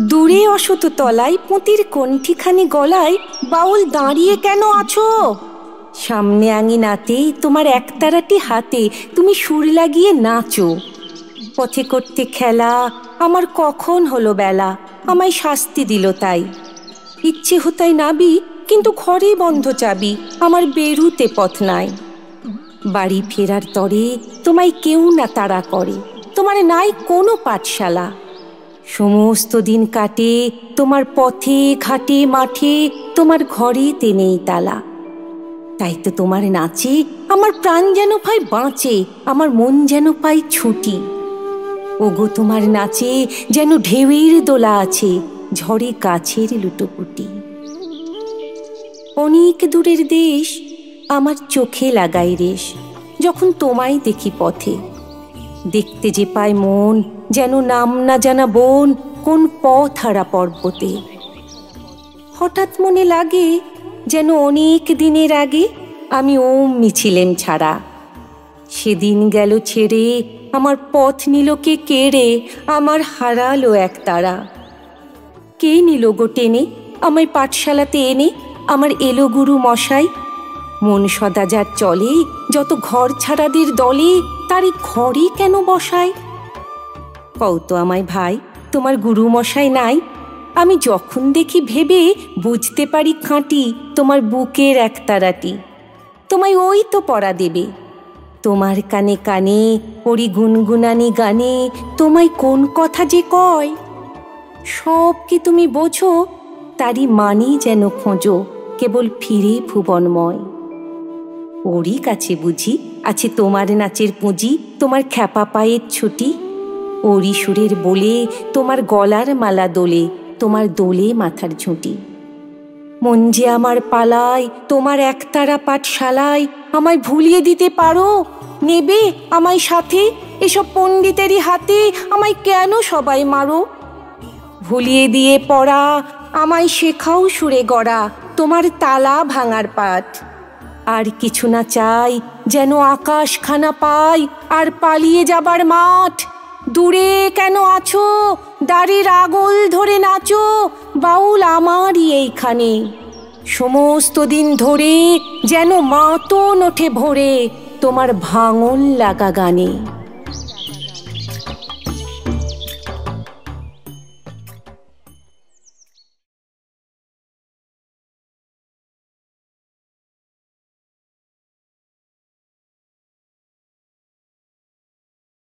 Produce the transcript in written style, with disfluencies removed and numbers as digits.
দূরে অশত তলায় পুঁতির কণ্ঠিখানি গলায় বাউল দাঁড়িয়ে কেন আছো? সামনে আঙিনাতে তোমার একতারাটি হাতে তুমি সুর লাগিয়ে নাচো। পথে করতে খেলা আমার কখন হলো বেলা, আমায় শাস্তি দিল তাই। ইচ্ছে হতাই নাবি কিন্তু ঘরে বন্ধ চাবি, আমার বেরুতে পথ নাই। বাড়ি ফেরার তরে তোমায় কেউ না তাড়া করে, তোমার নাই কোনো পাঠশালা। সমস্ত দিন কাটে তোমার পথে ঘাটে মাঠে, তোমার ঘরেতে নেই তালা। তাই তো তোমার নাচে আমার প্রাণ যেন পায় বাঁচে, আমার মন যেন পায় ছুটি। ওগো তোমার নাচে যেন ঢেউয়ের দোলা আছে, ঝড়ে গাছের লুটোপুটি। অনেক দূরের দেশ আমার চোখে লাগাই রেশ, যখন তোমায় দেখি পথে। দেখতে যে পায় মন যেন নাম না জানা বন, কোন পথ হারা পর্বতে। হঠাৎ মনে লাগে যেন অনেক দিনের আগে আমি অমনি ছিলেম ছাড়া। সেদিন গেল ছেড়ে আমার পথ নিল কে কেড়ে, আমার হারালো এক তারা। কে নিল গো টেনে আমায় পাঠশালাতে এনে, আমার এলো গুরু মশাই। মন সদা যার চলে যত ঘর ছাড়াদের দলে, তারই ঘরে কেন বসায়? কও তো আমায় ভাই, তোমার গুরু মশাই নাই? আমি যখন দেখি ভেবে বুঝতে পারি খাঁটি তোমার বুকের একতারাটি। তোমায় ওই তো পড়া দেবে, তোমার কানে কানে পড়ি গুনগুনানি গানে, তোমায় কোন কথা যে কয়। সব কি তুমি বোঝো, তারই মানেই যেন খোঁজো কেবল ফিরে ভুবনময়। ওরই কাছে বুঝি আছে তোমার নাচের পুঁজি, তোমার খ্যাপা পায়ের ছুটি। ওরই সুরের বলে তোমার গলার মালা দোলে, তোমার দোলে মাথার ঝুঁটি। মন যে আমার পালায় তোমার একতারা পাঠশালায়, আমায় ভুলিয়ে দিতে পারো? নেবে আমায় সাথে এসব পণ্ডিতেরই হাতে, আমায় কেন সবাই মারো? ভুলিয়ে দিয়ে পড়া আমায় শেখাও সুরে গড়া, তোমার তালা ভাঙার পাঠ। আর কিছু না চাই যেন আকাশখানা পাই, আর পালিয়ে যাবার মাঠ। দূরে কেন আছো দাড়ির আগল ধরে নাচো, বাউল আমারই এইখানে। সমস্ত দিন ধরে যেন মাতন ওঠে ভোরে তোমার ভাঙন লাগা গানে।